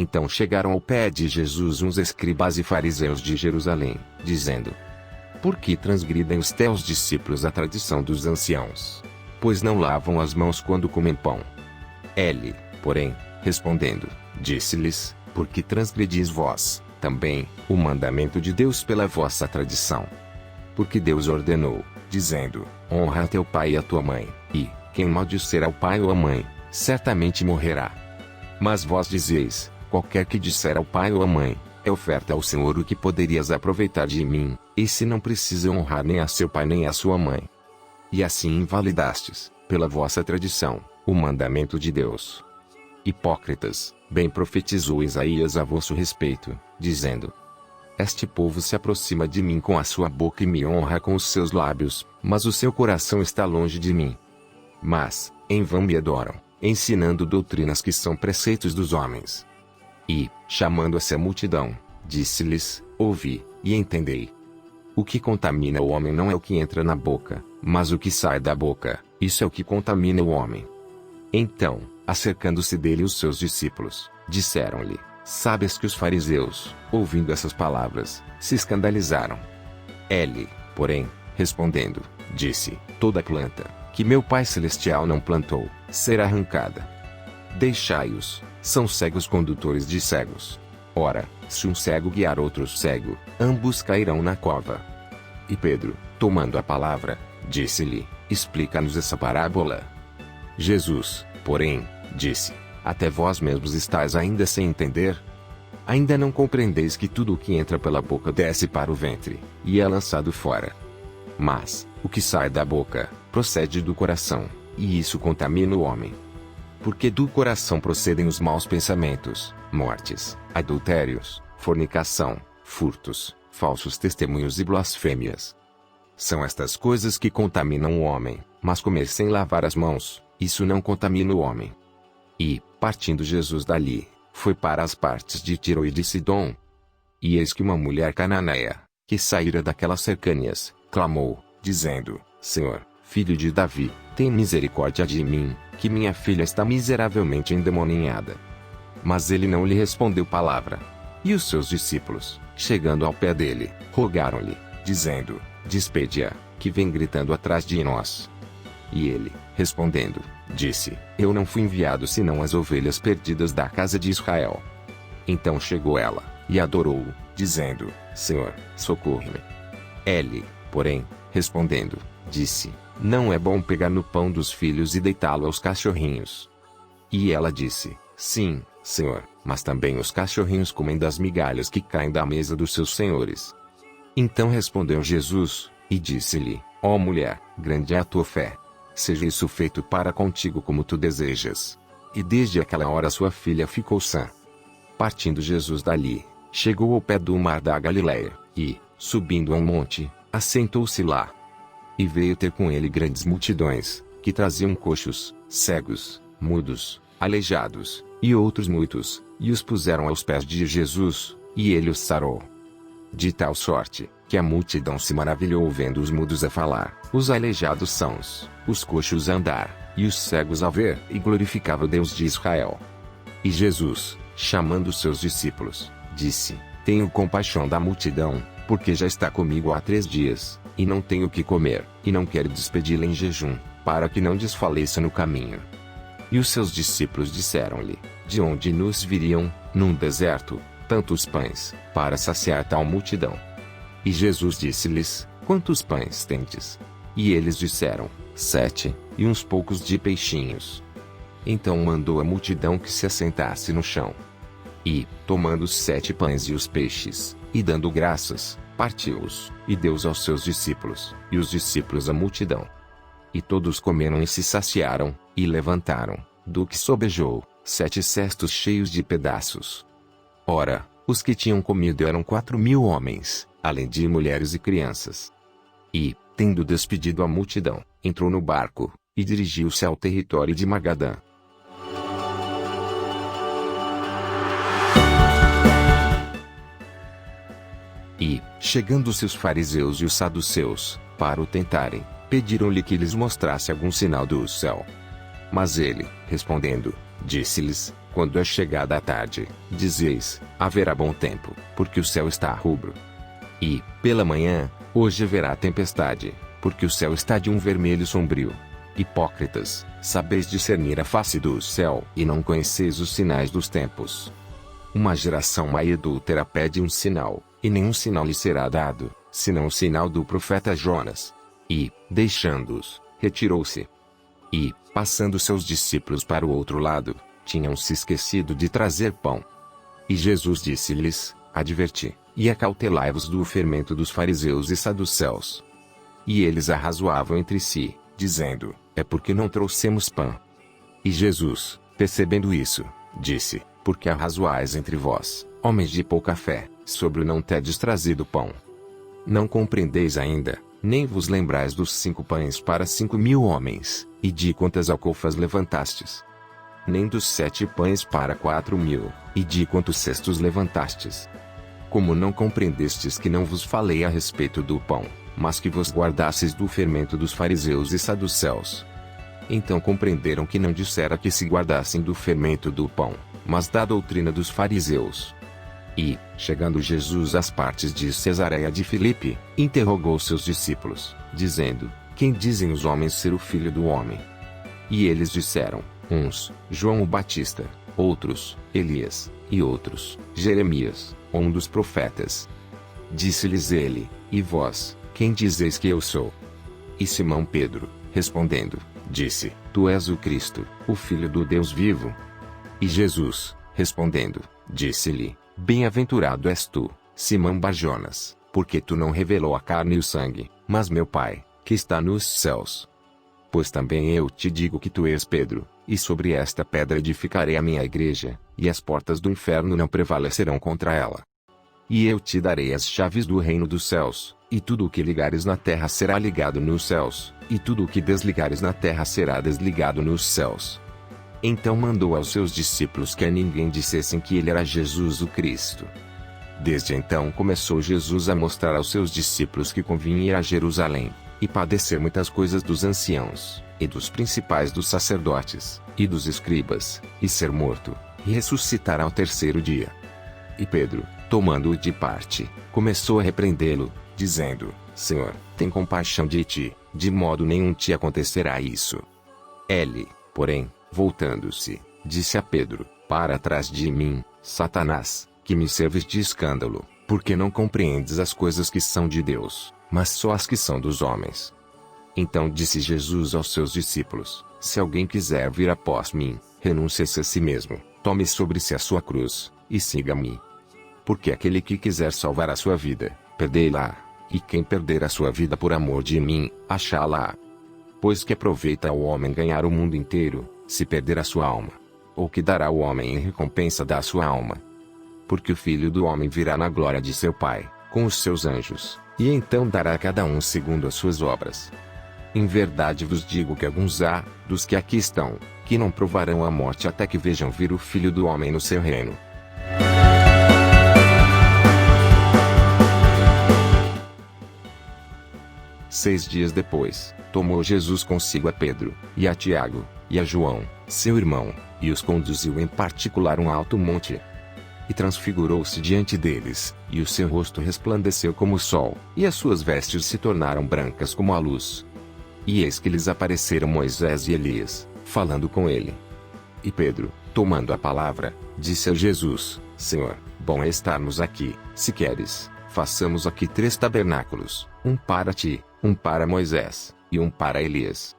Então chegaram ao pé de Jesus uns escribas e fariseus de Jerusalém, dizendo: Por que transgridem os teus discípulos a tradição dos anciãos? Pois não lavam as mãos quando comem pão. Ele, porém, respondendo, disse-lhes: Por que transgredis vós, também, o mandamento de Deus pela vossa tradição? Porque Deus ordenou, dizendo: Honra a teu pai e a tua mãe, e, quem maldisser ao pai ou à mãe, certamente morrerá. Mas vós dizeis: Qualquer que disser ao pai ou à mãe, é oferta ao Senhor o que poderias aproveitar de mim, esse não precisa honrar nem a seu pai nem a sua mãe. E assim invalidastes, pela vossa tradição, o mandamento de Deus. Hipócritas, bem profetizou Isaías a vosso respeito, dizendo: Este povo se aproxima de mim com a sua boca e me honra com os seus lábios, mas o seu coração está longe de mim. Mas, em vão me adoram, ensinando doutrinas que são preceitos dos homens. E, chamando-se a multidão, disse-lhes: Ouvi, e entendei. O que contamina o homem não é o que entra na boca, mas o que sai da boca, isso é o que contamina o homem. Então, acercando-se dele os seus discípulos, disseram-lhe: Sabes que os fariseus, ouvindo essas palavras, se escandalizaram. Ele, porém, respondendo, disse: Toda planta, que meu Pai Celestial não plantou, será arrancada. Deixai-os, são cegos condutores de cegos. Ora, se um cego guiar outro cego, ambos cairão na cova. E Pedro, tomando a palavra, disse-lhe: Explica-nos essa parábola. Jesus, porém, disse: Até vós mesmos estáis ainda sem entender? Ainda não compreendeis que tudo o que entra pela boca desce para o ventre, e é lançado fora. Mas, o que sai da boca, procede do coração, e isso contamina o homem. Porque do coração procedem os maus pensamentos, mortes, adultérios, fornicação, furtos, falsos testemunhos e blasfêmias. São estas coisas que contaminam o homem, mas comer sem lavar as mãos, isso não contamina o homem. E, partindo Jesus dali, foi para as partes de Tiro e de Sidom. E eis que uma mulher cananeia, que saíra daquelas cercanias, clamou, dizendo: Senhor, filho de Davi, tem misericórdia de mim, que minha filha está miseravelmente endemoninhada. Mas ele não lhe respondeu palavra. E os seus discípulos, chegando ao pé dele, rogaram-lhe, dizendo: Despede-a, que vem gritando atrás de nós. E ele, respondendo, disse: Eu não fui enviado senão as ovelhas perdidas da casa de Israel. Então chegou ela, e adorou-o, dizendo: Senhor, socorre-me. Ele, porém, respondendo, disse: Não é bom pegar no pão dos filhos e deitá-lo aos cachorrinhos. E ela disse: Sim, Senhor, mas também os cachorrinhos comem das migalhas que caem da mesa dos seus senhores. Então respondeu Jesus, e disse-lhe: Ó mulher, grande é a tua fé. Seja isso feito para contigo como tu desejas. E desde aquela hora sua filha ficou sã. Partindo Jesus dali, chegou ao pé do mar da Galileia, e, subindo a um monte, assentou-se lá. E veio ter com ele grandes multidões, que traziam coxos, cegos, mudos, aleijados, e outros muitos, e os puseram aos pés de Jesus, e ele os sarou. De tal sorte, que a multidão se maravilhou vendo os mudos a falar, os aleijados sãos, os coxos a andar, e os cegos a ver, e glorificava o Deus de Israel. E Jesus, chamando os seus discípulos, disse: Tenho compaixão da multidão, porque já está comigo há 3 dias, e não tenho o que comer, e não quero despedi-la em jejum, para que não desfaleça no caminho. E os seus discípulos disseram-lhe: De onde nos viriam, num deserto, tantos pães, para saciar tal multidão? E Jesus disse-lhes: Quantos pães tendes? E eles disseram: 7, e uns poucos de peixinhos. Então mandou a multidão que se assentasse no chão. E, tomando os 7 pães e os peixes, e dando graças, partiu-os, e deu-os aos seus discípulos, e os discípulos à multidão. E todos comeram e se saciaram, e levantaram, do que sobejou, 7 cestos cheios de pedaços. Ora, os que tinham comido eram 4.000 homens, além de mulheres e crianças. E, tendo despedido a multidão, entrou no barco, e dirigiu-se ao território de Magadã. E, chegando-se os fariseus e os saduceus, para o tentarem, pediram-lhe que lhes mostrasse algum sinal do céu. Mas ele, respondendo, disse-lhes: quando é chegada a tarde, dizeis: haverá bom tempo, porque o céu está rubro. E, pela manhã, hoje haverá tempestade, porque o céu está de um vermelho sombrio. Hipócritas, sabeis discernir a face do céu e não conheceis os sinais dos tempos. Uma geração má e adúltera pede um sinal, e nenhum sinal lhe será dado, senão o sinal do profeta Jonas. E, deixando-os, retirou-se. E, passando seus discípulos para o outro lado, tinham se esquecido de trazer pão. E Jesus disse-lhes: adverti, e acautelai-vos do fermento dos fariseus e saduceus. E eles arrazoavam entre si, dizendo: é porque não trouxemos pão. E Jesus, percebendo isso, disse: porque arrazoais entre vós, homens de pouca fé, sobre o não tedes trazido pão? Não compreendeis ainda, nem vos lembrais dos 5 pães para 5.000 homens, e de quantas alcofas levantastes? Nem dos 7 pães para 4.000, e de quantos cestos levantastes? Como não compreendestes que não vos falei a respeito do pão, mas que vos guardasseis do fermento dos fariseus e saduceus? Então compreenderam que não dissera que se guardassem do fermento do pão, mas da doutrina dos fariseus. E, chegando Jesus às partes de Cesareia de Filipe, interrogou seus discípulos, dizendo: quem dizem os homens ser o Filho do Homem? E eles disseram: uns, João o Batista; outros, Elias; e outros, Jeremias, ou um dos profetas. Disse-lhes ele: e vós, quem dizeis que eu sou? E Simão Pedro, respondendo, disse: tu és o Cristo, o Filho do Deus vivo. E Jesus, respondendo, disse-lhe: bem-aventurado és tu, Simão Bar-Jonas, porque tu não revelou a carne e o sangue, mas meu Pai, que está nos céus. Pois também eu te digo que tu és Pedro, e sobre esta pedra edificarei a minha igreja, e as portas do inferno não prevalecerão contra ela. E eu te darei as chaves do reino dos céus, e tudo o que ligares na terra será ligado nos céus, e tudo o que desligares na terra será desligado nos céus. Então mandou aos seus discípulos que a ninguém dissessem que ele era Jesus o Cristo. Desde então começou Jesus a mostrar aos seus discípulos que convinha ir a Jerusalém, e padecer muitas coisas dos anciãos, e dos principais dos sacerdotes, e dos escribas, e ser morto, e ressuscitar ao 3º dia. E Pedro, tomando-o de parte, começou a repreendê-lo, dizendo: Senhor, tem compaixão de ti, de modo nenhum te acontecerá isso. Ele, porém, voltando-se, disse a Pedro: para trás de mim, Satanás, que me serves de escândalo, porque não compreendes as coisas que são de Deus, mas só as que são dos homens. Então disse Jesus aos seus discípulos: se alguém quiser vir após mim, renuncie-se a si mesmo, tome sobre si a sua cruz, e siga-me. Porque aquele que quiser salvar a sua vida, perdê-la, e quem perder a sua vida por amor de mim, achá-la. Pois que aproveita ao homem ganhar o mundo inteiro, se perder a sua alma? Ou que dará o homem em recompensa da sua alma? Porque o Filho do Homem virá na glória de seu Pai, com os seus anjos, e então dará a cada um segundo as suas obras. Em verdade vos digo que alguns há, dos que aqui estão, que não provarão a morte até que vejam vir o Filho do Homem no seu reino. Seis dias depois, tomou Jesus consigo a Pedro, e a Tiago, e a João, seu irmão, e os conduziu em particular a um alto monte. E transfigurou-se diante deles, e o seu rosto resplandeceu como o sol, e as suas vestes se tornaram brancas como a luz. E eis que lhes apareceram Moisés e Elias, falando com ele. E Pedro, tomando a palavra, disse a Jesus: Senhor, bom é estarmos aqui, se queres, façamos aqui 3 tabernáculos, um para ti, um para Moisés, e um para Elias.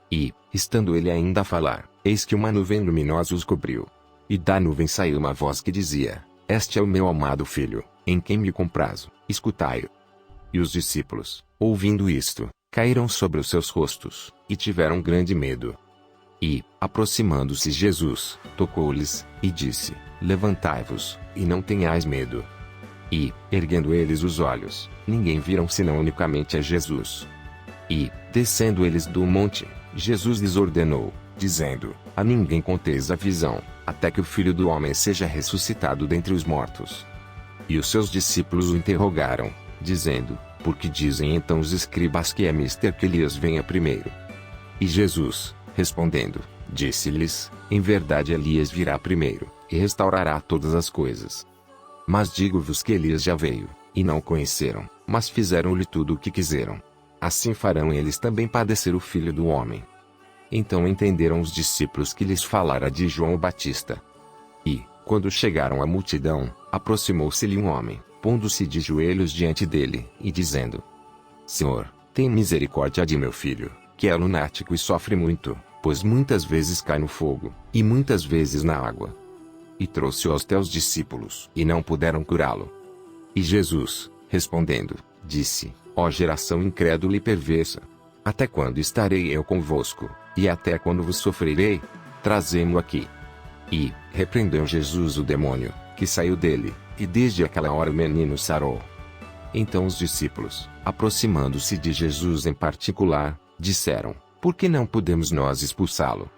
E, estando ele ainda a falar, eis que uma nuvem luminosa os cobriu. E da nuvem saiu uma voz que dizia: Este é o meu amado filho, em quem me comprazo, escutai-o. E os discípulos, ouvindo isto, caíram sobre os seus rostos, e tiveram grande medo. E, aproximando-se Jesus, tocou-lhes, e disse: Levantai-vos, e não tenhais medo. E, erguendo eles os olhos, ninguém viram senão unicamente a Jesus. E, descendo eles do monte, Jesus lhes ordenou, dizendo: A ninguém conteis a visão, até que o Filho do Homem seja ressuscitado dentre os mortos. E os seus discípulos o interrogaram, dizendo: Por que dizem então os escribas que é mister que Elias venha primeiro? E Jesus, respondendo, Disse-lhes: em verdade Elias virá primeiro, e restaurará todas as coisas. Mas digo-vos que Elias já veio, e não o conheceram, mas fizeram-lhe tudo o que quiseram. Assim farão eles também padecer o Filho do Homem. Então entenderam os discípulos que lhes falara de João o Batista. E, quando chegaram à multidão, aproximou-se-lhe um homem, pondo-se de joelhos diante dele, e dizendo: Senhor, tem misericórdia de meu filho, que é lunático e sofre muito, pois muitas vezes cai no fogo, e muitas vezes na água. E trouxe-o aos teus discípulos, e não puderam curá-lo. E Jesus, respondendo, disse: Ó geração incrédula e perversa! Até quando estarei eu convosco, e até quando vos sofrerei? Trazei-mo aqui. E, repreendeu Jesus o demônio, que saiu dele, e desde aquela hora o menino sarou. Então os discípulos, aproximando-se de Jesus em particular, disseram: Por que não podemos nós expulsá-lo?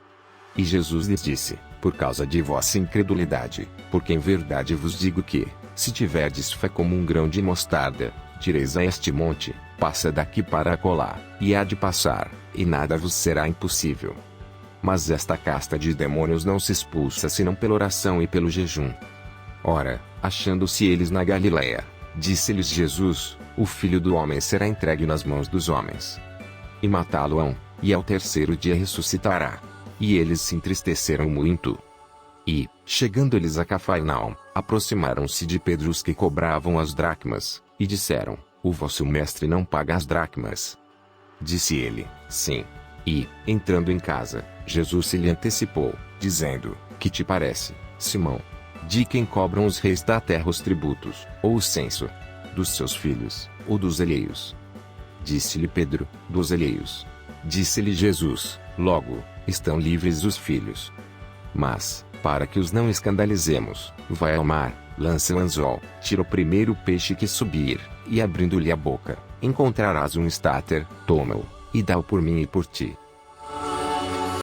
E Jesus lhes disse: Por causa de vossa incredulidade, porque em verdade vos digo que, se tiverdes fé como um grão de mostarda, direis a este monte: passa daqui para acolá, e há de passar, e nada vos será impossível. Mas esta casta de demônios não se expulsa senão pela oração e pelo jejum. Ora, achando-se eles na Galiléia, disse-lhes Jesus: O Filho do Homem será entregue nas mãos dos homens. E matá-lo-ão, e ao terceiro dia ressuscitará. E eles se entristeceram muito. E, chegando eles a Cafarnaum, aproximaram-se de Pedro os que cobravam as dracmas, e disseram: O vosso mestre não paga as dracmas. Disse ele: Sim. E, entrando em casa, Jesus se lhe antecipou, dizendo: Que te parece, Simão? De quem cobram os reis da terra os tributos, ou o censo? Dos seus filhos, ou dos alheios? Disse-lhe Pedro: Dos alheios. Disse-lhe Jesus: Logo, estão livres os filhos. Mas, para que os não escandalizemos, vai ao mar, lança o anzol, tira o primeiro peixe que subir, e abrindo-lhe a boca, encontrarás um estáter, toma-o, e dá-o por mim e por ti.